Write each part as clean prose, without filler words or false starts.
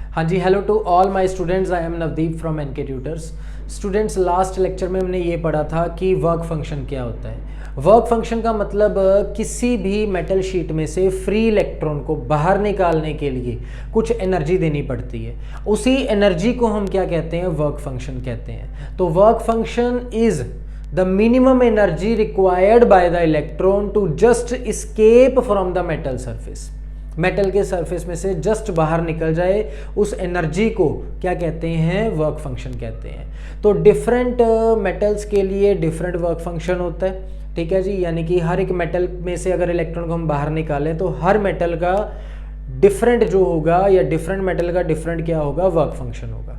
हाँ जी, hello to all my students, I am Navdeep from NK tutors. Students, last lecture में हमने ये पढ़ा था कि वर्क फंक्शन क्या होता है। वर्क फंक्शन का मतलब किसी भी मेटल शीट में से फ्री इलेक्ट्रॉन को बाहर निकालने के लिए कुछ एनर्जी देनी पड़ती है। उसी एनर्जी को हम क्या कहते हैं? वर्क फंक्शन कहते हैं। तो work function is the minimum energy required by the electron to just escape from the metal surface. Metal के सरफेस में से जस्ट बाहर निकल जाए, उस एनर्जी को क्या कहते हैं? वर्क फंक्शन कहते हैं। तो डिफरेंट मेटल्स के लिए डिफरेंट वर्क फंक्शन होता है, ठीक है जी। यानी कि हर एक मेटल में से अगर इलेक्ट्रॉन को हम बाहर निकालें तो हर मेटल का डिफरेंट जो होगा, या डिफरेंट मेटल का डिफरेंट क्या होगा? वर्क फंक्शन होगा।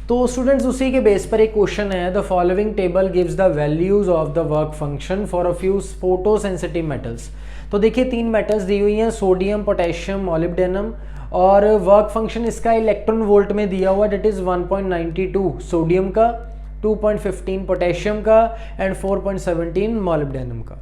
तो स्टूडेंट्स, उसी के बेस पर एक क्वेश्चन है, the following table gives the values of the work function for a few photo sensitive metals. तो देखिए, तीन मेटल्स दी हुई हैं, सोडियम, पोटेशियम, मॉलिब्डेनम, और वर्क फंक्शन इसका इलेक्ट्रॉन वोल्ट में दिया हुआ, डेट इज 1.92 सोडियम का, 2.15 पोटेशियम का एंड 4.17 मॉलिब्डेनम का।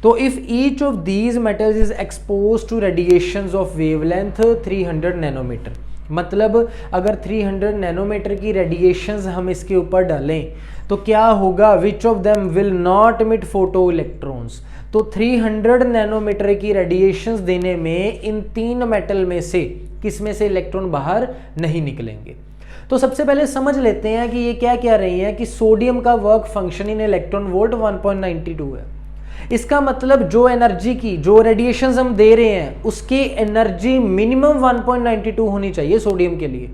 तो if each of these metals is expose to radiations of wavelength 300 nanometre, मतलब अगर 300 नैनोमीटर की रेडिएशंस हम इसके ऊपर डालें तो क्या होगा? Which of them will not emit photo electrons. तो 300 नैनोमीटर की रेडिएशंस देने में इन तीन मेटल में से किस में से इलेक्ट्रॉन बाहर नहीं निकलेंगे। तो सबसे पहले समझ लेते हैं कि ये क्या कह रही है कि सोडियम का work function in electron volt 1.92 है। इसका मतलब जो एनर्जी की, जो रेडिएशंस हम दे रहे हैं, उसकी एनर्जी मिनिमम 1.92 होनी चाहिए सोडियम के लिए।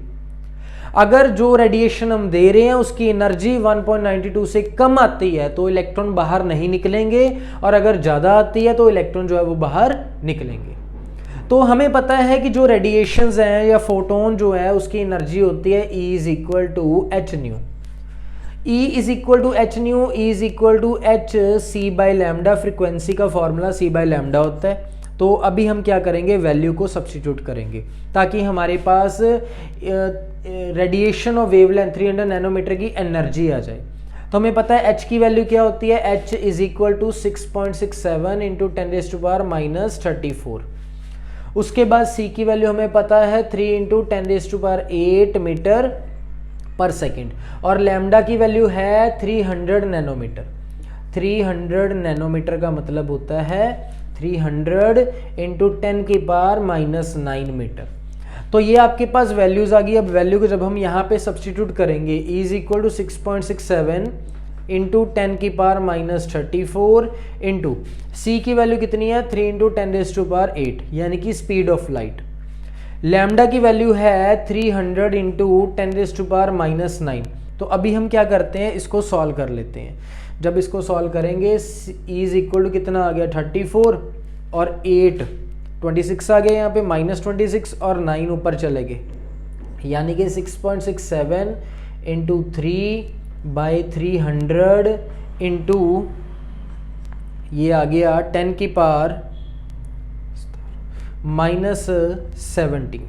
अगर जो रेडिएशन हम दे रहे हैं उसकी एनर्जी 1.92 से कम आती है तो इलेक्ट्रॉन बाहर नहीं निकलेंगे, और अगर ज़्यादा आती है तो इलेक्ट्रॉन जो है वो बाहर निकलेंगे। तो हमें पता है कि जो रेडिएशंस हैं या फोटोन जो है उसकी एनर्जी होती है E is equal to H nu. E is equal to H nu, E is equal to H C by lambda. Frequency का फॉर्मूला C बाई लैम्डा होता है। तो अभी हम क्या करेंगे? वैल्यू को सब्स्टिट्यूट करेंगे ताकि हमारे पास रेडिएशन ऑफ वेवलेंथ 300 नैनोमीटर की एनर्जी आ जाए। तो हमें पता है H की वैल्यू क्या होती है? H is equal to 6.67 into 10⁻⁻34। उसके बाद C की वैल्यू हमें पता है 3 इंटू 10⁸ मीटर पर सेकेंड, और लैम्डा की वैल्यू है 300 नैनोमीटर। 300 नैनोमीटर का मतलब होता है 300 इंटू 10⁻⁻9 मीटर। तो ये आपके पास वैल्यूज आ गई। अब वैल्यू को जब हम यहाँ पे सब्स्टिट्यूट करेंगे, E is equal to 6.67 into 10⁻34 into C की वैल्यू कितनी है? 3 इंटू 10⁸, यानी कि स्पीड ऑफ लाइट। लैम्डा की वैल्यू है 300 इंटू 10⁻⁹। तो अभी हम क्या करते हैं? इसको सॉल्व कर लेते हैं। जब इसको सॉल्व करेंगे, E इज इक्वल टू कितना आ गया? 34 और 8 26 आ गया यहाँ पे, -26 और 9 ऊपर चले गए, यानी कि 6.67 इंटू 3/300 इंटू ये आ गया 10⁻⁻17।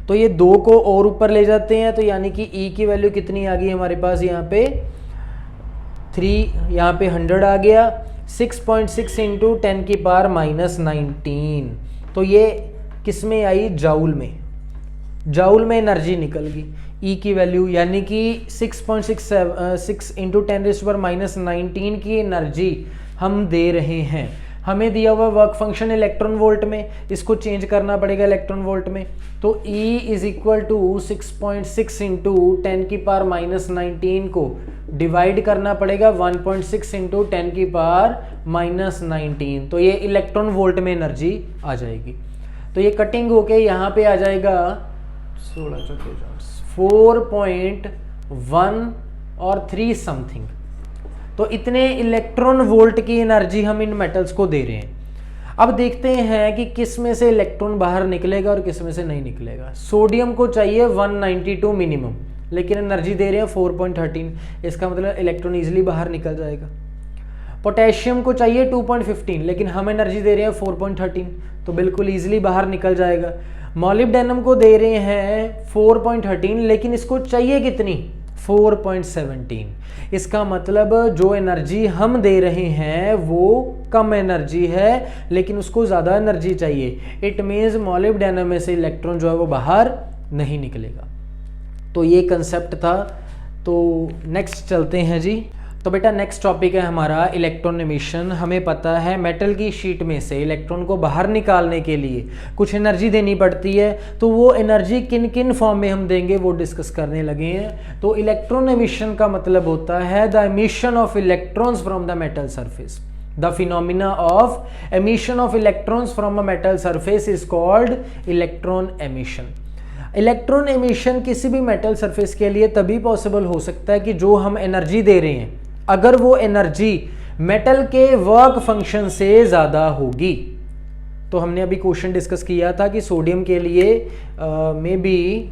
तो ये 2 को और ऊपर ले जाते हैं, तो यानी कि E की वैल्यू कितनी आ गई हमारे पास? यहाँ पे 3, यहाँ पे 100 आ गया। 6.6 इंटू 10⁻⁻19। तो ये किस में आई? जाउल में। जाउल में एनर्जी निकल गई E की वैल्यू, यानी कि 6.6 इंटू 10⁻⁻19 की एनर्जी हम दे रहे हैं। हमें दिया हुआ वर्क फंक्शन इलेक्ट्रॉन वोल्ट में, इसको चेंज करना पड़ेगा इलेक्ट्रॉन वोल्ट में। तो E is equal to 6.6 into 10⁻⁻19 को डिवाइड करना पड़ेगा 1.6 इंटू 10⁻⁻19। तो ये इलेक्ट्रॉन वोल्ट में एनर्जी आ जाएगी। तो ये कटिंग होके यहाँ पे आ जाएगा 4.1 और 3 समथिंग। तो इतने इलेक्ट्रॉन वोल्ट की एनर्जी हम इन मेटल्स को दे रहे हैं। अब देखते हैं कि किस में से इलेक्ट्रॉन बाहर निकलेगा और किस में से नहीं निकलेगा। सोडियम को चाहिए 192 मिनिमम, लेकिन एनर्जी दे रहे हैं 4.13, इसका मतलब इलेक्ट्रॉन इजीली बाहर निकल जाएगा। पोटेशियम को चाहिए 2.15, लेकिन हम एनर्जी दे रहे हैं 4.13, तो बिल्कुल इजीली बाहर निकल जाएगा। मॉलिब्डेनम को दे रहे हैं 4.13, लेकिन इसको चाहिए कितनी? 4.17। इसका मतलब जो एनर्जी हम दे रहे हैं वो कम एनर्जी है लेकिन उसको ज़्यादा एनर्जी चाहिए। इट मीन्स मॉलिब्डेनम में से इलेक्ट्रॉन जो है वो बाहर नहीं निकलेगा। तो ये कंसेप्ट था। तो नेक्स्ट चलते हैं जी। तो बेटा नेक्स्ट टॉपिक है हमारा इलेक्ट्रॉन एमिशन। हमें पता है मेटल की शीट में से इलेक्ट्रॉन को बाहर निकालने के लिए कुछ एनर्जी देनी पड़ती है, तो वो एनर्जी किन किन फॉर्म में हम देंगे वो डिस्कस करने लगे हैं। तो इलेक्ट्रॉन एमिशन का मतलब होता है the emission of electrons from the metal surface. The phenomena of emission of electrons from a metal surface is called electron emission. Electron emission किसी भी मेटल सरफेस के लिए तभी पॉसिबल हो सकता है कि जो हम एनर्जी दे रहे हैं अगर वो एनर्जी मेटल के वर्क फंक्शन से ज़्यादा होगी। तो हमने अभी क्वेश्चन डिस्कस किया था कि सोडियम के लिए मे बी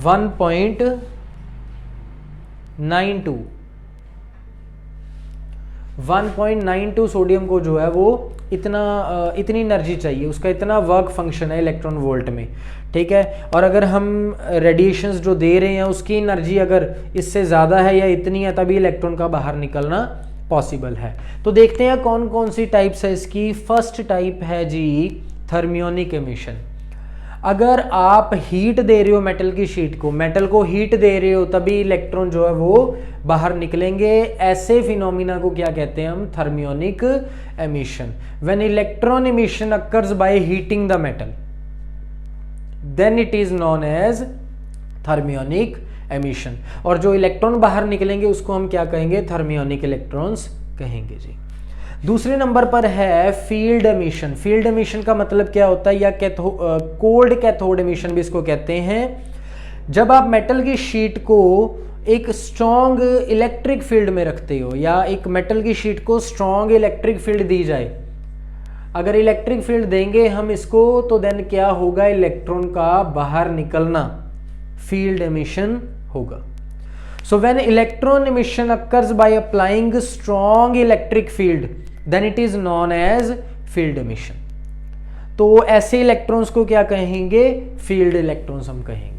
1.92 सोडियम को जो है वो इतनी एनर्जी चाहिए, उसका इतना वर्क फंक्शन है इलेक्ट्रॉन वोल्ट में, ठीक है। और अगर हम रेडिएशंस जो दे रहे हैं उसकी एनर्जी अगर इससे ज़्यादा है या इतनी है तभी इलेक्ट्रॉन का बाहर निकलना पॉसिबल है। तो देखते हैं कौन कौन सी टाइप्स है इसकी। फर्स्ट टाइप है जी थर्मियोनिक एमिशन। अगर आप हीट दे रहे हो मेटल की शीट को, मेटल को हीट दे रहे हो तभी इलेक्ट्रॉन जो है वो बाहर निकलेंगे। ऐसे फिनोमिना को क्या कहते हैं हम? Thermionic emission. When electron emission occurs by heating the metal then it is known as thermionic emission. और जो इलेक्ट्रॉन बाहर निकलेंगे उसको हम क्या कहेंगे? थर्मियोनिक इलेक्ट्रॉन्स कहेंगे जी। दूसरे नंबर पर है फील्ड एमिशन। फील्ड एमिशन का मतलब क्या होता है? या कोल्ड कैथोड एमिशन भी इसको कहते हैं। जब आप मेटल की शीट को एक स्ट्रॉन्ग इलेक्ट्रिक फील्ड में रखते हो या एक मेटल की शीट को स्ट्रॉन्ग इलेक्ट्रिक फील्ड दी जाए, अगर इलेक्ट्रिक फील्ड देंगे हम इसको तो देन क्या होगा? इलेक्ट्रॉन का बाहर निकलना फील्ड एमिशन होगा। So when electron emission occurs by applying strong electric field, then it is known as field emission. तो ऐसे इलेक्ट्रॉन्स को क्या कहेंगे? फील्ड इलेक्ट्रॉन्स हम कहेंगे।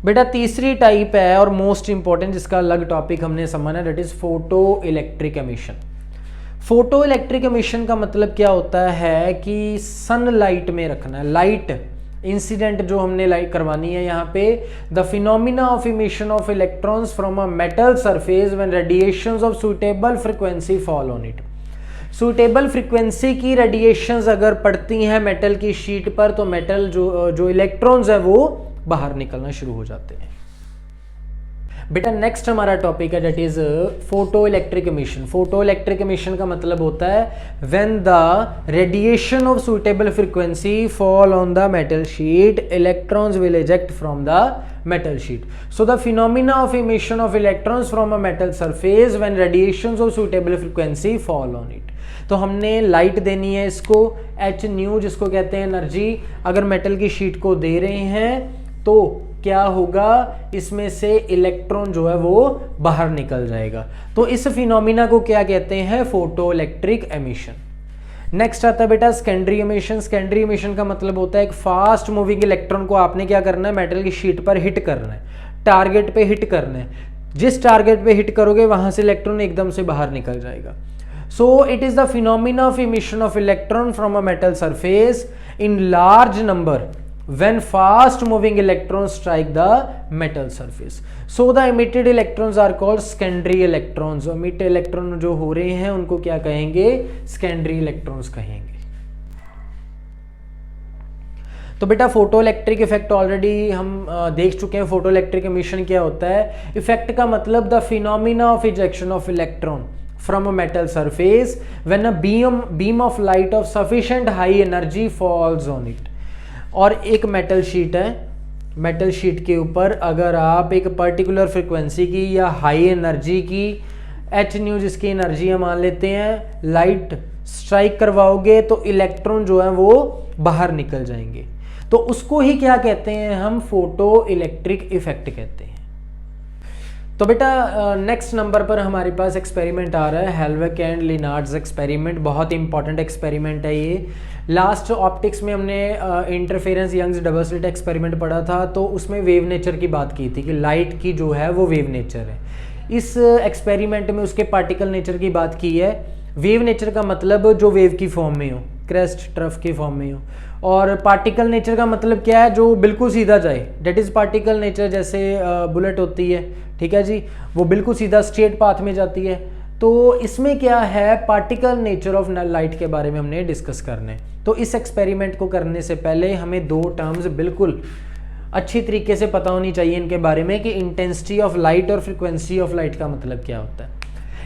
बेटा तीसरी टाइप है और मोस्ट इंपॉर्टेंट, जिसका अलग टॉपिक हमने समझना है, that is photo electric emission. Photo electric emission का मतलब क्या होता है कि सनलाइट में रखना है, लाइट इंसिडेंट जो हमने लाइट करवानी है यहाँ पे। The phenomena of emission of electrons from a metal surface when radiations of suitable frequency fall on it. Suitable frequency की रेडिएशंस अगर पड़ती हैं मेटल की शीट पर तो मेटल जो इलेक्ट्रॉन्स है वो बाहर निकलना शुरू हो जाते हैं। बेटा नेक्स्ट हमारा टॉपिक है that is photo electric emission. Photo electric emission का मतलब होता है when the radiation of suitable frequency fall on the metal sheet electrons will eject from the metal sheet. So the phenomena of emission of electrons from a metal surface when radiations of suitable frequency fall on it. तो हमने light देनी है इसको, H new जिसको कहते हैं energy, अगर metal की शीट को दे रहे हैं तो क्या होगा? इसमें से इलेक्ट्रॉन जो है वो बाहर निकल जाएगा। तो इस फिनोमिना को क्या कहते हैं? Photo electric emission. नेक्स्ट आता है बेटा सेकेंडरी एमिशन। सेकेंडरी एमिशन का मतलब होता है एक फास्ट मूविंग इलेक्ट्रॉन को आपने क्या करना है? मेटल की शीट पर हिट करना है, टारगेट पे हिट करना है। जिस टारगेट पे हिट करोगे वहां से इलेक्ट्रॉन एकदम से बाहर निकल जाएगा। So it is the phenomena of emission of electron from a metal surface in large number when fast moving electrons strike the metal surface. So the emitted electrons are called secondary electrons. emitted electron जो हो रहे हैं उनको क्या कहेंगे? secondary electrons कहेंगे। तो बेटा फोटो इलेक्ट्रिक इफेक्ट ऑलरेडी हम देख चुके हैं। फोटो इलेक्ट्रिक एमिशन क्या होता है? इफेक्ट का मतलब the phenomena of ejection of electron from a metal surface when a beam of light of sufficient high energy falls on it. और एक मेटल शीट है, मेटल शीट के ऊपर अगर आप एक पर्टिकुलर फ्रीक्वेंसी की या हाई एनर्जी की एच न्यू जिसकी एनर्जी हम मान लेते हैं, लाइट स्ट्राइक करवाओगे तो इलेक्ट्रॉन जो है वो बाहर निकल जाएंगे। तो उसको ही क्या कहते हैं हम? फोटो इलेक्ट्रिक इफेक्ट कहते हैं। तो बेटा नेक्स्ट नंबर पर हमारे पास एक्सपेरिमेंट आ रहा है हेल्वेक एंड लिनार्ड्स एक्सपेरिमेंट। बहुत इंपॉर्टेंट एक्सपेरिमेंट है ये। लास्ट ऑप्टिक्स में हमने interference Young's double slit experiment पढ़ा था, तो उसमें वेव नेचर की बात की थी कि लाइट की जो है वो वेव नेचर है। इस एक्सपेरिमेंट में उसके पार्टिकल नेचर की बात की है। वेव नेचर का मतलब जो वेव की फॉर्म में हो, क्रेस्ट ट्रफ की फॉर्म में हो, और पार्टिकल नेचर का मतलब क्या है, जो बिल्कुल सीधा जाए, डेट इज़ पार्टिकल नेचर। जैसे बुलेट होती है, ठीक है जी, वो बिल्कुल सीधा स्ट्रेट पाथ में जाती है। तो इसमें क्या है, पार्टिकल नेचर ऑफ लाइट के बारे में हमने डिस्कस करना है। तो इस एक्सपेरिमेंट को करने से पहले हमें दो टर्म्स बिल्कुल अच्छी तरीके से पता होनी चाहिए इनके बारे में, कि इंटेंसिटी ऑफ लाइट और फ्रिक्वेंसी ऑफ लाइट का मतलब क्या होता है।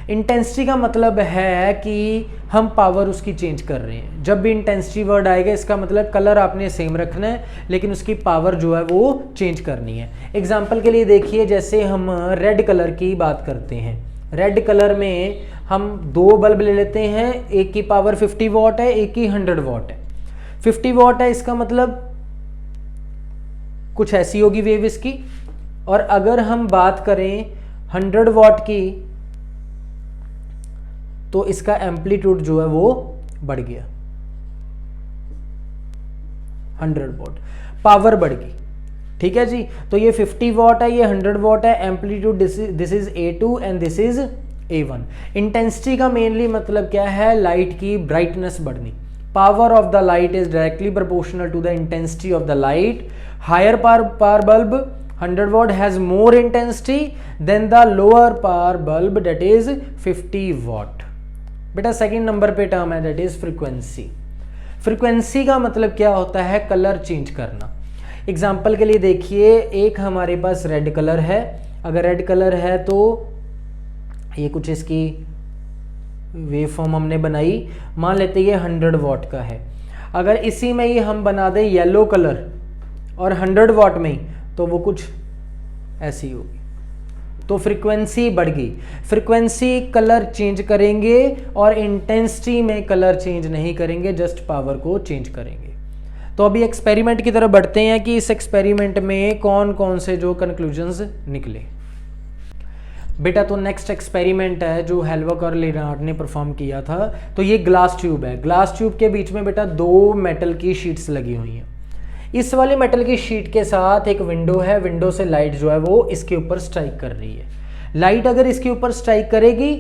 इंटेंसिटी का मतलब है कि हम पावर उसकी चेंज कर रहे हैं। जब भी इंटेंसिटी वर्ड आएगा इसका मतलब कलर आपने सेम रखना है, लेकिन उसकी पावर जो है वो चेंज करनी है। एग्जांपल के लिए देखिए, जैसे हम रेड कलर की बात करते हैं, रेड कलर में हम दो बल्ब ले लेते हैं, एक की पावर 50 वॉट है, एक की 100 वॉट है। 50 वॉट है, इसका मतलब कुछ ऐसी होगी वेव इसकी। और अगर हम बात करें 100 वॉट की, तो इसका एम्पलीट्यूड जो है वो बढ़ गया, 100 वॉट, पावर बढ़ गई, ठीक है जी। तो ये 50 वॉट है, ये 100 वॉट है, amplitude this is A2 and this is A1। Intensity का मेनली मतलब क्या है, लाइट की ब्राइटनेस बढ़नी। Power of the light is directly proportional to the intensity of the light. Higher power bulb 100 watt has more intensity than the lower power bulb that is 50 watt। बेटा second number पे term है that is frequency। Frequency का मतलब क्या होता है, colour change करना। Example के लिए देखिए, एक हमारे पास रेड कलर है। अगर रेड कलर है तो ये कुछ इसकी वेव फॉर्म हमने बनाई, मान लेते ये 100 वॉट का है। अगर इसी में ही हम बना दें येलो कलर और 100 वॉट में ही, तो वो कुछ ऐसी होगी। तो फ्रीक्वेंसी बढ़ गई। फ्रीक्वेंसी कलर चेंज करेंगे और इंटेंसिटी में कलर चेंज नहीं करेंगे, जस्ट पावर को चेंज करेंगे। तो अभी एक्सपेरिमेंट की तरफ बढ़ते हैं कि इस एक्सपेरिमेंट में कौन कौन से जो कंक्लूजन्स निकले। बेटा तो नेक्स्ट एक्सपेरिमेंट है जो हेल्वक और लिनार्ड ने परफॉर्म किया था। तो ये ग्लास ट्यूब है। ग्लास ट्यूब के बीच में बेटा दो मेटल की शीट्स लगी हुई हैं। इस वाले मेटल की शीट के साथ एक विंडो है। विंडो से लाइट जो है वो इसके ऊपर स्ट्राइक कर रही है। लाइट अगर इसके ऊपर स्ट्राइक करेगी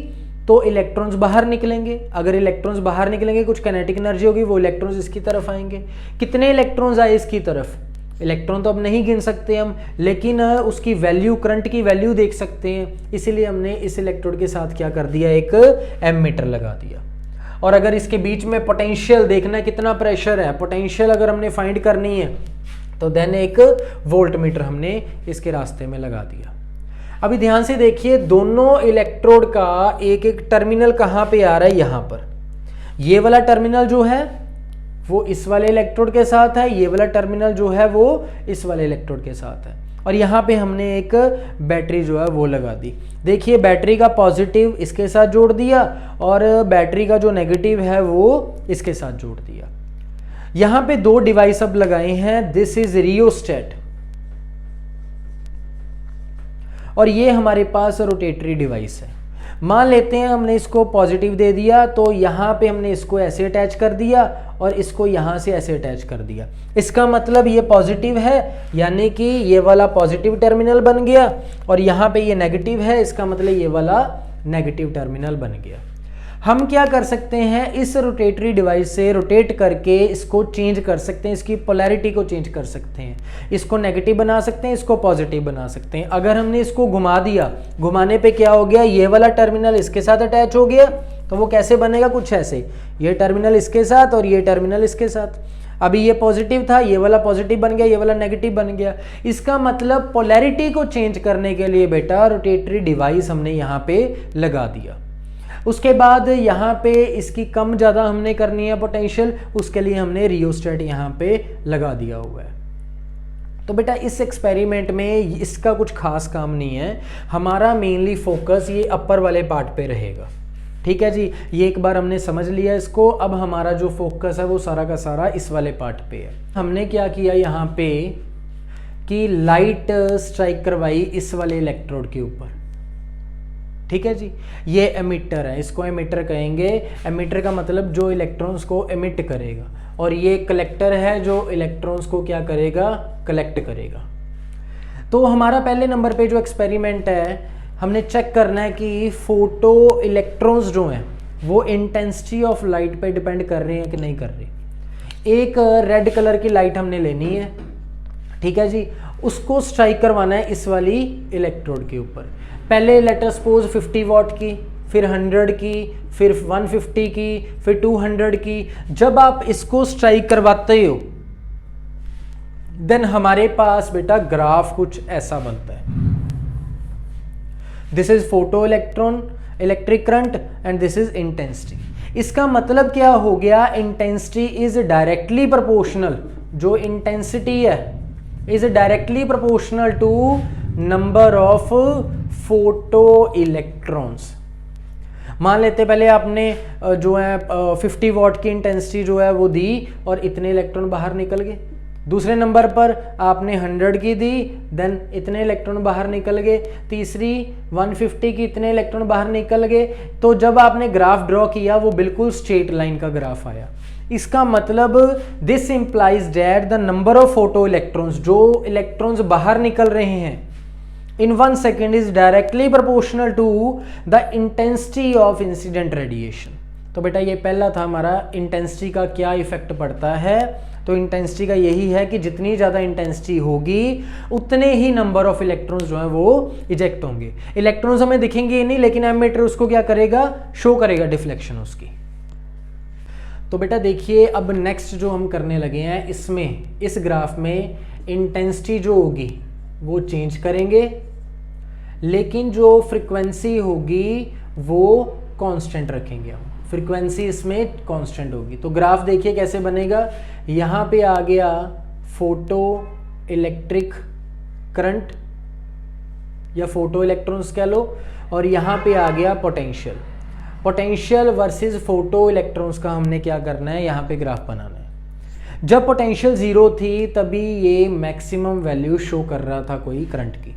तो इलेक्ट्रॉन्स बाहर निकलेंगे। अगर इलेक्ट्रॉन्स बाहर निकलेंगे, कुछ काइनेटिक एनर्जी होगी, वो इलेक्ट्रॉन्स इसकी तरफ आएंगे। कितने इलेक्ट्रॉन्स आए इसकी तरफ, इलेक्ट्रॉन तो अब नहीं गिन सकते हम, लेकिन उसकी वैल्यू, करंट की वैल्यू देख सकते हैं। इसीलिए हमने इस इलेक्ट्रोड के साथ क्या कर दिया, एक एमीटर लगा दिया। और अगर इसके बीच में पोटेंशियल देखना है, कितना प्रेशर है, पोटेंशियल अगर हमने फाइंड करनी है तो देन एक वोल्ट मीटर हमने इसके रास्ते में लगा दिया। अभी ध्यान से देखिए, दोनों इलेक्ट्रोड का एक एक टर्मिनल कहाँ पे आ रहा है, यहाँ पर। ये वाला टर्मिनल जो है वो इस वाले इलेक्ट्रोड के साथ है, ये वाला टर्मिनल जो है वो इस वाले इलेक्ट्रोड के साथ है। और यहाँ पे हमने एक बैटरी जो है वो लगा दी। देखिए, बैटरी का पॉजिटिव इसके साथ जोड़ दिया और बैटरी का जो नेगेटिव है वो इसके साथ जोड़ दिया। यहाँ पे दो डिवाइस अब लगाए हैं। दिस इज रियोस्टेट और ये हमारे पास रोटेटरी डिवाइस है। मान लेते हैं हमने इसको पॉजिटिव दे दिया, तो यहाँ पे हमने इसको ऐसे अटैच कर दिया और इसको यहाँ से ऐसे अटैच कर दिया। इसका मतलब ये पॉजिटिव है, यानी कि ये वाला पॉजिटिव टर्मिनल बन गया, और यहाँ पे ये नेगेटिव है, इसका मतलब ये वाला नेगेटिव टर्मिनल बन गया। हम क्या कर सकते हैं, इस रोटेटरी डिवाइस से रोटेट करके इसको चेंज कर सकते हैं, इसकी पोलैरिटी को चेंज कर सकते हैं। इसको नेगेटिव बना सकते हैं, इसको पॉजिटिव बना सकते हैं। अगर हमने इसको घुमा दिया, घुमाने पे क्या हो गया, ये वाला टर्मिनल इसके साथ अटैच हो गया, तो वो कैसे बनेगा, कुछ ऐसे, ये टर्मिनल इसके साथ और ये टर्मिनल इसके साथ। अभी ये पॉजिटिव था, ये वाला पॉजिटिव बन गया, ये वाला नेगेटिव बन गया। इसका मतलब पोलैरिटी को चेंज करने के लिए बेटा रोटेटरी डिवाइस हमने यहाँ पे लगा दिया। उसके बाद यहाँ पे इसकी कम ज़्यादा हमने करनी है पोटेंशियल, उसके लिए हमने रियोस्टेट यहाँ पे लगा दिया हुआ है। तो बेटा इस एक्सपेरिमेंट में इसका कुछ खास काम नहीं है। हमारा मेनली फोकस ये अपर वाले पार्ट पे रहेगा। ठीक है जी, ये एक बार हमने समझ लिया इसको। अब हमारा जो फोकस है वो सारा का सारा इस वाले पार्ट पे है। हमने क्या किया यहाँ पे कि लाइट स्ट्राइक करवाई इस वाले इलेक्ट्रोड के ऊपर। ठीक है जी, ये एमिटर है, इसको एमिटर कहेंगे। एमिटर का मतलब जो इलेक्ट्रॉन्स को एमिट करेगा। और ये कलेक्टर है जो इलेक्ट्रॉन्स को क्या करेगा, कलेक्ट करेगा। तो हमारा पहले नंबर पे जो एक्सपेरिमेंट है, हमने चेक करना है कि फोटो इलेक्ट्रॉन्स जो हैं वो इंटेंसिटी ऑफ लाइट पे डिपेंड कर रहे हैं कि नहीं कर रहे। एक रेड कलर की लाइट हमने लेनी है, ठीक है जी, उसको स्ट्राइक करवाना है इस वाली इलेक्ट्रोड के ऊपर। पहले लेटर सपोज 50 वॉट की, फिर 100 की, फिर 150 की, फिर 200 की। जब आप इसको स्ट्राइक करवाते हो देन हमारे पास बेटा ग्राफ कुछ ऐसा बनता है। This is photo electron electric current and this is intensity. इसका मतलब क्या हो गया, इंटेंसिटी इज डायरेक्टली प्रोपोर्शनल, जो इंटेंसिटी है is directly proportional to number of photo electrons. मान लेते पहले आपने जो है 50 वॉट की इंटेंसिटी जो है वो दी और इतने इलेक्ट्रॉन बाहर निकल गए। दूसरे नंबर पर आपने 100 की दी, देन इतने इलेक्ट्रॉन बाहर निकल गए। तीसरी 150 की, इतने इलेक्ट्रॉन बाहर निकल गए। तो जब आपने ग्राफ ड्रॉ किया वो बिल्कुल स्ट्रेट लाइन का ग्राफ आया। इसका मतलब this implies that the number of photo electrons, जो इलेक्ट्रॉन्स बाहर निकल रहे हैं in 1 second is directly proportional to the intensity of incident radiation। तो बेटा ये पहला था हमारा, इंटेंसिटी का क्या इफेक्ट पड़ता है। तो इंटेंसिटी का यही है कि जितनी ज़्यादा इंटेंसिटी होगी उतने ही नंबर ऑफ इलेक्ट्रॉन्स जो हैं वो इजेक्ट होंगे। इलेक्ट्रॉन्स हमें दिखेंगे नहीं, लेकिन एमीटर उसको क्या करेगा, शो करेगा डिफ्लेक्शन उसकी। तो बेटा देखिए अब नेक्स्ट जो हम करने लगे हैं, इसमें इस ग्राफ में इंटेंसिटी जो होगी वो चेंज करेंगे, लेकिन जो फ्रीक्वेंसी होगी वो कांस्टेंट रखेंगे हम। फ्रीक्वेंसी इसमें कांस्टेंट होगी। तो ग्राफ देखिए कैसे बनेगा, यहाँ पे आ गया फोटो इलेक्ट्रिक करंट या फोटो इलेक्ट्रॉन्स कह लो, और यहाँ पे आ गया potential. Potential versus photo electrons का हमने क्या करना है, यहाँ पे ग्राफ बनाना है। जब पोटेंशियल 0 थी तभी ये मैक्सिमम वैल्यू शो कर रहा था कोई करंट की,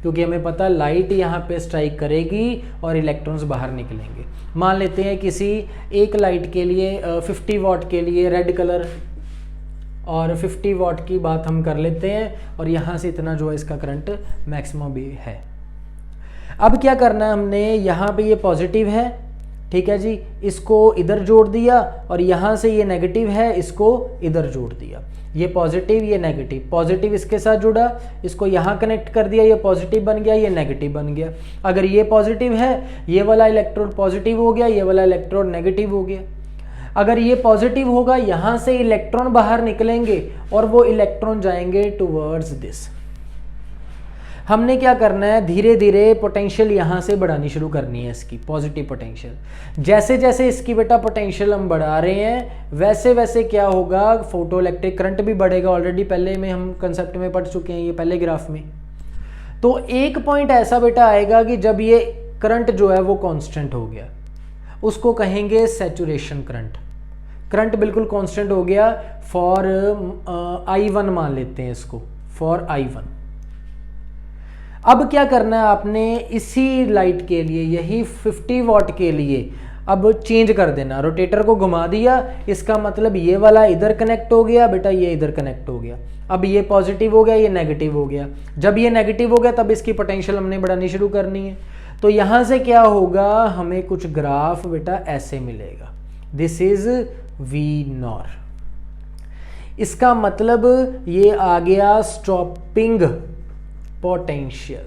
क्योंकि हमें पता लाइट यहाँ पे स्ट्राइक करेगी और इलेक्ट्रॉन्स बाहर निकलेंगे। मान लेते हैं किसी एक लाइट के लिए 50 वॉट के लिए रेड कलर, और 50 वॉट की बात हम कर लेते हैं, और यहाँ से इतना जो है इसका करंट मैक्सिमम भी है। अब क्या करना है हमने, यहाँ पे ये पॉजिटिव है, ठीक है जी, इसको इधर जोड़ दिया, और यहाँ से ये नेगेटिव है, इसको इधर जोड़ दिया। ये पॉजिटिव ये नेगेटिव, पॉजिटिव इसके साथ जुड़ा, इसको यहाँ कनेक्ट कर दिया, ये पॉजिटिव बन गया, ये नेगेटिव बन गया। अगर ये पॉजिटिव है, ये वाला इलेक्ट्रोड पॉजिटिव हो गया, ये वाला इलेक्ट्रोड नेगेटिव हो गया। अगर ये पॉजिटिव होगा, यहाँ से इलेक्ट्रॉन बाहर निकलेंगे और वो इलेक्ट्रॉन जाएंगे टुवर्ड्स दिस। हमने क्या करना है, धीरे धीरे पोटेंशियल यहाँ से बढ़ानी शुरू करनी है इसकी, पॉजिटिव पोटेंशियल। जैसे जैसे इसकी बेटा पोटेंशियल हम बढ़ा रहे हैं वैसे वैसे क्या होगा, फोटो इलेक्ट्रिक करंट भी बढ़ेगा। ऑलरेडी पहले में हम कंसेप्ट में पढ़ चुके हैं ये पहले ग्राफ में। तो एक पॉइंट ऐसा बेटा आएगा कि जब ये करंट जो है वो कांस्टेंट हो गया, उसको कहेंगे सैचुरेशन करंट। करंट बिल्कुल कांस्टेंट हो गया फॉर I1 मान लेते हैं इसको, फॉर I1। अब क्या करना है आपने, इसी लाइट के लिए, यही 50 वॉट के लिए अब चेंज कर देना, रोटेटर को घुमा दिया। इसका मतलब ये वाला इधर कनेक्ट हो गया बेटा, ये इधर कनेक्ट हो गया। अब ये पॉजिटिव हो गया, ये नेगेटिव हो गया। जब ये नेगेटिव हो गया तब इसकी पोटेंशियल हमने बढ़ानी शुरू करनी है। तो यहाँ से क्या होगा, हमें कुछ ग्राफ बेटा ऐसे मिलेगा, दिस इज V0। इसका मतलब ये आ गया स्टॉपिंग पोटेंशियल।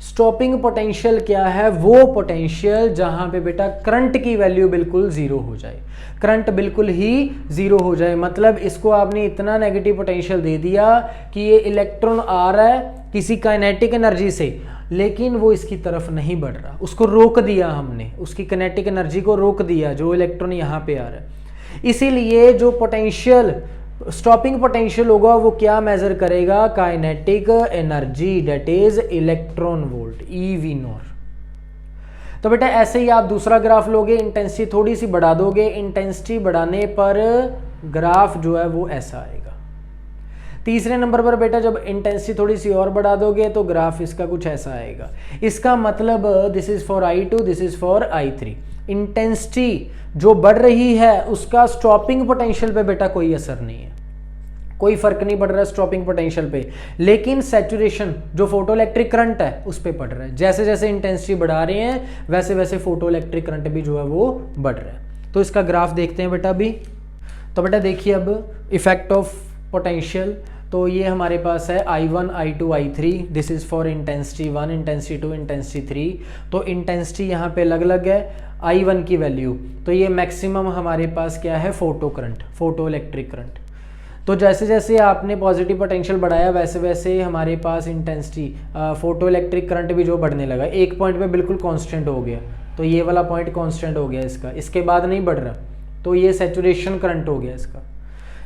स्टॉपिंग पोटेंशियल क्या है, वो पोटेंशियल जहां पे बेटा करंट की वैल्यू बिल्कुल जीरो हो जाए, करंट बिल्कुल ही जीरो हो जाए। मतलब इसको आपने इतना नेगेटिव पोटेंशियल दे दिया कि ये इलेक्ट्रॉन आ रहा है किसी काइनेटिक एनर्जी से, लेकिन वो इसकी तरफ नहीं बढ़ रहा, उसको रोक दिया हमने, उसकी काइनेटिक एनर्जी को रोक दिया, जो इलेक्ट्रॉन यहाँ पे आ रहा है। इसीलिए जो पोटेंशियल स्टॉपिंग पोटेंशियल होगा वो क्या मेजर करेगा, kinetic energy, that is electron volt, EV0। तो बेटा ऐसे ही आप दूसरा ग्राफ लोगे, इंटेंसिटी थोड़ी सी बढ़ा दोगे, इंटेंसिटी बढ़ाने पर ग्राफ जो है वो ऐसा आएगा। तीसरे नंबर पर बेटा जब इंटेंसिटी थोड़ी सी और बढ़ा दोगे तो ग्राफ इसका कुछ ऐसा आएगा। इसका मतलब this is for I2, this is for I3। Intensity जो बढ़ रही है उसका स्टॉपिंग पोटेंशियल पे बेटा कोई असर नहीं है, कोई फर्क नहीं पड़ रहा है स्टॉपिंग पोटेंशियल पे, लेकिन सैचुरेशन जो फोटो इलेक्ट्रिक करंट है उस पे पड़ रहा है। जैसे जैसे इंटेंसिटी बढ़ा रहे हैं वैसे वैसे फोटो इलेक्ट्रिक करंट भी जो है वो बढ़ रहा है। तो इसका ग्राफ देखते हैं बेटा अभी। तो बेटा देखिए अब इफेक्ट ऑफ पोटेंशियल, तो ये हमारे पास है I1 I2 I3, this is for intensity 1, intensity 2, intensity 3। तो इंटेंसिटी यहाँ पे अलग अलग है, I1 की वैल्यू, तो ये मैक्सिमम हमारे पास क्या है, photo current, photo electric current. तो जैसे जैसे आपने पॉजिटिव पोटेंशियल बढ़ाया वैसे वैसे हमारे पास इंटेंसिटी फोटो इलेक्ट्रिक करंट भी जो बढ़ने लगा, एक पॉइंट पे बिल्कुल कांस्टेंट हो गया, तो ये वाला पॉइंट कांस्टेंट हो गया इसका, इसके बाद नहीं बढ़ रहा, तो ये सैचुरेशन करंट हो गया इसका।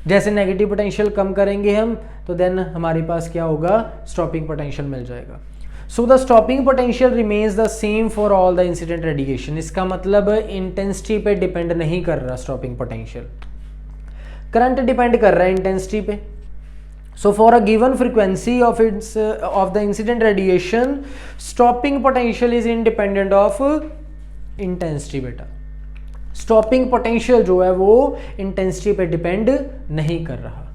जैसे नेगेटिव पोटेंशियल कम करेंगे हम तो देन हमारे पास क्या होगा, स्टॉपिंग पोटेंशियल मिल जाएगा। सो the stopping potential remains the same for all the incident radiation. इसका मतलब इंटेंसिटी पे डिपेंड नहीं कर रहा स्टॉपिंग पोटेंशियल, करंट डिपेंड कर रहा है इंटेंसिटी पे। So for a given frequency of the incident radiation stopping potential is independent of intensity. बेटा स्टॉपिंग पोटेंशियल जो है वो इंटेंसिटी पे डिपेंड नहीं कर रहा।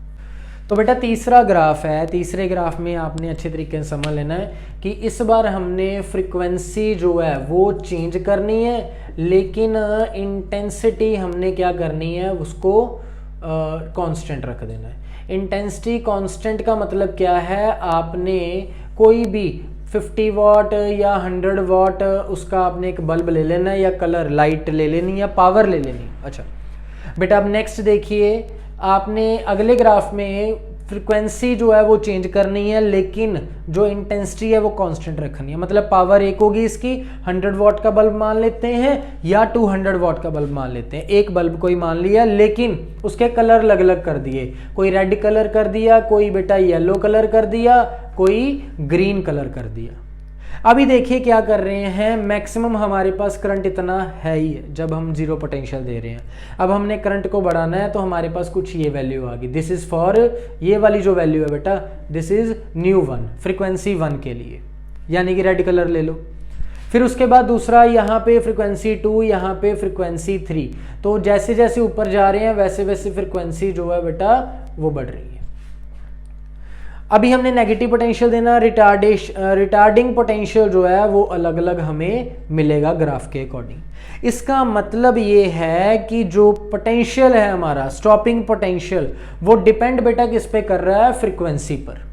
तो बेटा तीसरा ग्राफ है, तीसरे ग्राफ में आपने अच्छे तरीके से समझ लेना है कि इस बार हमने फ्रीक्वेंसी जो है वो चेंज करनी है, लेकिन इंटेंसिटी हमने क्या करनी है, उसको कांस्टेंट रख देना है। इंटेंसिटी कांस्टेंट का मतलब क्या है, आपने कोई भी 50 वाट या 100 वाट उसका आपने एक बल्ब ले लेना है, या कलर लाइट ले लेनी, या पावर ले लेनी। अच्छा बेटा अब नेक्स्ट देखिए, आपने अगले ग्राफ में फ्रीक्वेंसी जो है वो चेंज करनी है, लेकिन जो इंटेंसिटी है वो कांस्टेंट रखनी है। मतलब पावर एक होगी इसकी, 100 वाट का बल्ब मान लेते हैं या 200 वाट का बल्ब मान लेते हैं, एक बल्ब कोई मान लिया, लेकिन उसके कलर अलग अलग कर दिए, कोई रेड कलर कर दिया, कोई बेटा येलो कलर कर दिया, कोई ग्रीन कलर कर दिया। अभी देखिए क्या कर रहे हैं, मैक्सिमम हमारे पास करंट इतना है ही है जब हम जीरो पोटेंशियल दे रहे हैं। अब हमने करंट को बढ़ाना है तो हमारे पास कुछ ये वैल्यू आ गई, दिस इज फॉर, ये वाली जो वैल्यू है बेटा दिस इज न्यू 1, फ्रीक्वेंसी 1 के लिए, यानी कि रेड कलर ले लो। फिर उसके बाद दूसरा यहाँ पे फ्रीक्वेंसी 2, यहाँ पे फ्रीक्वेंसी 3। तो जैसे जैसे ऊपर जा रहे हैं वैसे वैसे फ्रीक्वेंसी जो है बेटा वो बढ़ रही है। अभी हमने नेगेटिव पोटेंशियल देना, रिटार्डिंग पोटेंशियल जो है वो अलग अलग हमें मिलेगा ग्राफ के अकॉर्डिंग। इसका मतलब ये है कि जो पोटेंशियल है हमारा स्टॉपिंग पोटेंशियल वो डिपेंड बेटा किस पे कर रहा है, फ्रीक्वेंसी पर।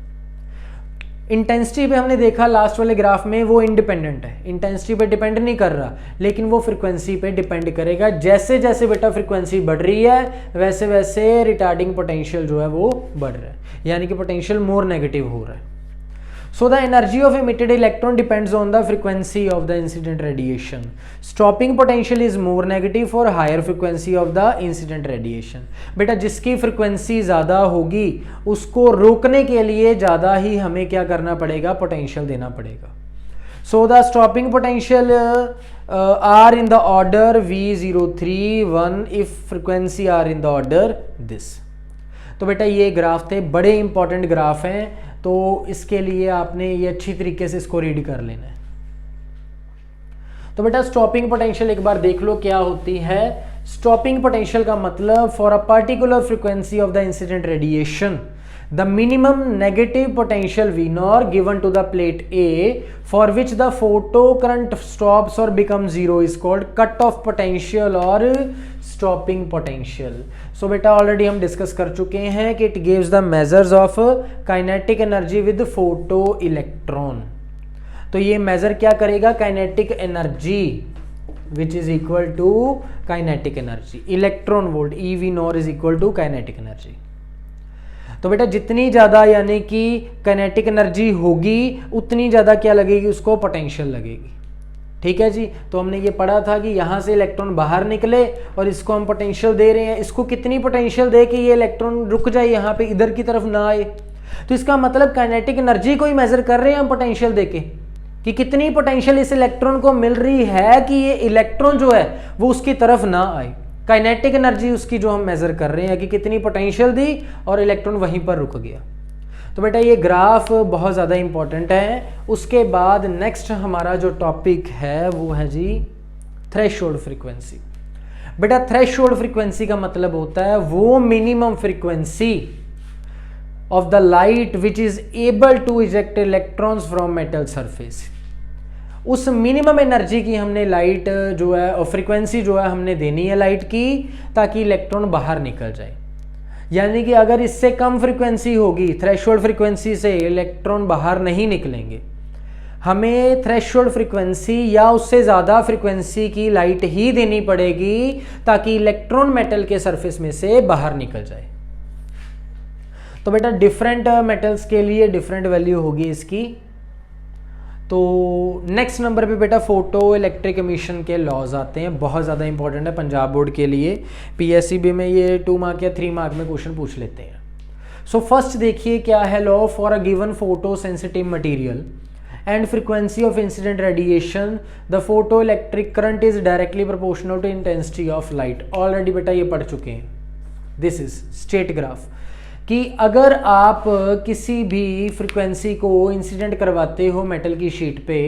इंटेंसिटी पे हमने देखा लास्ट वाले ग्राफ में वो इंडिपेंडेंट है, इंटेंसिटी पे डिपेंड नहीं कर रहा, लेकिन वो फ्रीक्वेंसी पे डिपेंड करेगा। जैसे जैसे बेटा फ्रीक्वेंसी बढ़ रही है वैसे वैसे रिटार्डिंग पोटेंशियल जो है वो बढ़ रहा है, यानी कि पोटेंशियल मोर नेगेटिव हो रहा है। So the energy of emitted electron depends on the frequency of the incident radiation. Stopping potential is more negative for higher frequency of the incident radiation. बेटा जिसकी फ्रीक्वेंसी ज़्यादा होगी उसको रोकने के लिए ज़्यादा ही हमें क्या करना पड़ेगा, पोटेंशियल देना पड़ेगा। So the stopping potential are in the order V031 if frequency are in the order this. तो बेटा ये ग्राफ थे, बड़े इंपॉर्टेंट ग्राफ हैं, तो इसके लिए आपने ये अच्छी तरीके से इसको रीड कर लेना है। तो बेटा स्टॉपिंग पोटेंशियल एक बार देख लो क्या होती है। स्टॉपिंग पोटेंशियल का मतलब for a particular frequency of the incident radiation the minimum negative potential V naught given to the plate A for which the photo current stops or become zero is called cut off potential or stopping potential. So बेटा already हम discuss कर चुके हैं कि it gives the measures of kinetic energy with photo electron. तो ये measure क्या करेगा, kinetic energy which is equal to kinetic energy, electron volt EV naught is equal to kinetic energy. तो बेटा जितनी ज़्यादा यानी कि काइनेटिक एनर्जी होगी उतनी ज़्यादा क्या लगेगी, उसको पोटेंशियल लगेगी। ठीक है जी। तो हमने ये पढ़ा था कि यहाँ से इलेक्ट्रॉन बाहर निकले और इसको हम पोटेंशियल दे रहे हैं, इसको कितनी पोटेंशियल दे कि ये इलेक्ट्रॉन रुक जाए यहाँ पे, इधर की तरफ ना आए। तो इसका मतलब काइनेटिक एनर्जी को ही मेजर कर रहे हैं हम पोटेंशियल देके, कि कितनी पोटेंशियल इस इलेक्ट्रॉन को मिल रही है कि ये इलेक्ट्रॉन जो है वो उसकी तरफ ना आए। काइनेटिक एनर्जी उसकी जो हम मेजर कर रहे हैं कि कितनी पोटेंशियल दी और इलेक्ट्रॉन वहीं पर रुक गया। तो बेटा ये ग्राफ बहुत ज़्यादा इंपॉर्टेंट है। उसके बाद नेक्स्ट हमारा जो टॉपिक है वो है जी थ्रेशोल्ड फ्रीक्वेंसी। बेटा थ्रेशोल्ड फ्रीक्वेंसी का मतलब होता है वो minimum frequency of the light which is able to eject electrons from metal surface. उस मिनिमम एनर्जी की हमने लाइट जो है और फ्रीक्वेंसी जो है हमने देनी है लाइट की, ताकि इलेक्ट्रॉन बाहर निकल जाए। यानी कि अगर इससे कम फ्रीक्वेंसी होगी, थ्रेशोल्ड फ्रीक्वेंसी से इलेक्ट्रॉन बाहर नहीं निकलेंगे। हमें थ्रेशोल्ड फ्रीक्वेंसी या उससे ज़्यादा फ्रीक्वेंसी की लाइट ही देनी पड़ेगी ताकि इलेक्ट्रॉन मेटल के सरफेस में से बाहर निकल जाए। तो बेटा डिफरेंट मेटल्स के लिए डिफरेंट वैल्यू होगी इसकी। तो नेक्स्ट नंबर पे बेटा फोटो इलेक्ट्रिक एमिशन के लॉज आते हैं, बहुत ज़्यादा इंपॉर्टेंट है पंजाब बोर्ड के लिए। पीएससीबी में ये 2 मार्क या 3 मार्क में क्वेश्चन पूछ लेते हैं। सो फर्स्ट देखिए क्या है law. For a given photo sensitive material and frequency of incident radiation, the photoelectric current is directly proportional to intensity of light। Already बेटा ये पढ़ चुके हैं। दिस इज स्टेट ग्राफ कि अगर आप किसी भी फ्रीक्वेंसी को इंसिडेंट करवाते हो मेटल की शीट पे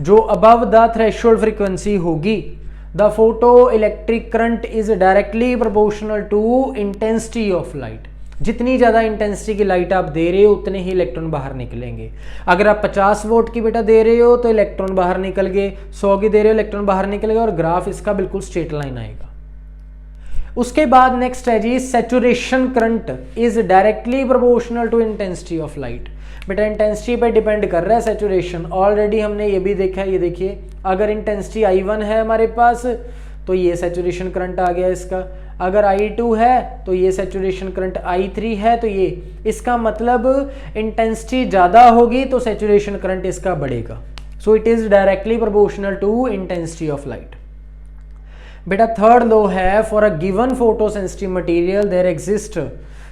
जो अबव द थ्रेशोल्ड फ्रीक्वेंसी होगी, the photo electric current is directly proportional to intensity of light. जितनी ज़्यादा इंटेंसिटी की लाइट आप दे रहे हो उतने ही इलेक्ट्रॉन बाहर निकलेंगे। अगर आप 50 वोल्ट की बेटा दे रहे हो तो इलेक्ट्रॉन बाहर निकल गए, 100 की दे रहे हो इलेक्ट्रॉन बाहर निकलेगा, और ग्राफ इसका बिल्कुल स्ट्रेट लाइन आएगा। उसके बाद नेक्स्ट है जी saturation current is directly proportional to intensity of light. बेटा इंटेंसिटी पे डिपेंड कर रहा है सैचुरेशन। ऑलरेडी हमने ये भी देखा है, ये देखिए अगर इंटेंसिटी I1 है हमारे पास तो ये सैचुरेशन करंट आ गया इसका। अगर I2 है तो ये सैचुरेशन करंट, I3 है तो ये। इसका मतलब इंटेंसिटी ज़्यादा होगी तो सैचुरेशन करंट इसका बढ़ेगा। So it is directly proportional to intensity of light. बेटा थर्ड लॉ है for a given photo sensitive material there exist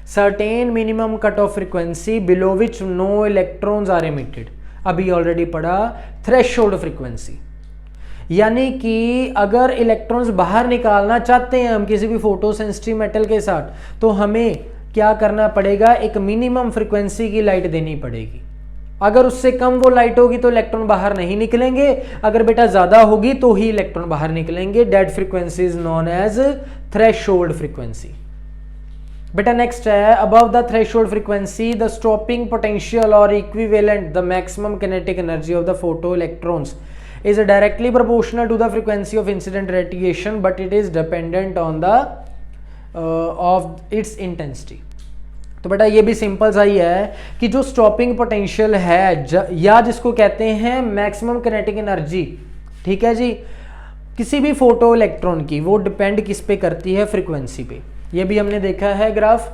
certain minimum cut off frequency below which no electrons are emitted. अभी already पढ़ा threshold frequency, यानी कि अगर electrons बाहर निकालना चाहते हैं हम किसी भी फोटो सेंसिटिव मेटल के साथ तो हमें क्या करना पड़ेगा, एक मिनिमम फ्रीक्वेंसी की लाइट देनी पड़ेगी। अगर उससे कम वो लाइट होगी तो इलेक्ट्रॉन बाहर नहीं निकलेंगे, अगर बेटा ज़्यादा होगी तो ही इलेक्ट्रॉन बाहर निकलेंगे। That frequency is known as threshold frequency. बेटा नेक्स्ट है above the threshold frequency the stopping potential or equivalent the maximum kinetic energy of the photo electrons is directly proportional to the frequency of incident radiation but it is dependent on the of its intensity। तो बेटा ये भी simple सा ही है कि जो stopping potential है या जिसको कहते हैं मैक्सिमम किनेटिक एनर्जी, ठीक है जी, किसी भी फोटो इलेक्ट्रॉन की, वो डिपेंड किस पे करती है, फ्रीक्वेंसी पे। ये भी हमने देखा है ग्राफ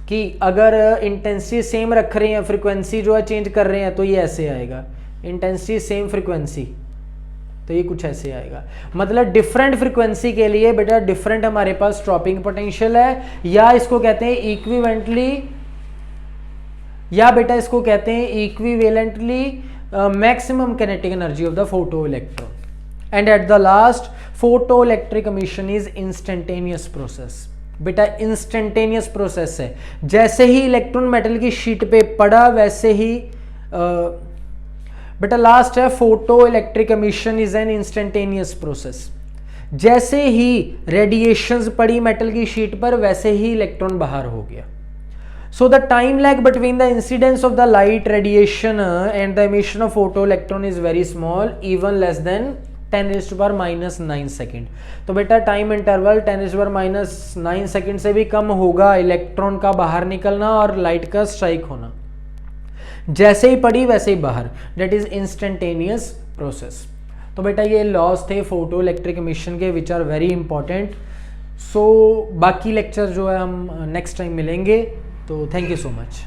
कि अगर इंटेंसिटी सेम रख रहे हैं, फ्रीक्वेंसी जो है चेंज कर रहे हैं तो ये ऐसे आएगा। इंटेंसिटी सेम फ्रीक्वेंसी तो ये कुछ ऐसे आएगा। मतलब डिफरेंट फ्रीक्वेंसी के लिए बेटा डिफरेंट हमारे पास स्टॉपिंग पोटेंशियल है, या इसको कहते हैं इक्विवेलेंटली, या बेटा इसको कहते हैं equivalently maximum kinetic energy of the photo electron. And at the last photo electric emission is instantaneous process. बेटा इंस्टेंटेनियस प्रोसेस है, जैसे ही इलेक्ट्रॉन मेटल की शीट पे पड़ा वैसे ही बेटा लास्ट है photo electric emission is an instantaneous process. जैसे ही रेडिएशंस पड़ी मेटल की शीट पर वैसे ही इलेक्ट्रॉन बाहर हो गया। So the time lag between the incidence of the light radiation and the emission of photo electron is very small, even less than 10⁻⁹ second. तो बेटा टाइम इंटरवल 10⁻⁹ सेकेंड से भी कम होगा इलेक्ट्रॉन का बाहर निकलना और लाइट का स्ट्राइक होना। जैसे ही पड़ी वैसे ही बाहर, डेट इज इंस्टेंटेनियस प्रोसेस। तो बेटा ये लॉस थे फोटो इलेक्ट्रिक एमिशन के विच आर वेरी इंपॉर्टेंट। सो बाकी लेक्चर जो है हम नेक्स्ट टाइम मिलेंगे। तो थैंक यू सो मच।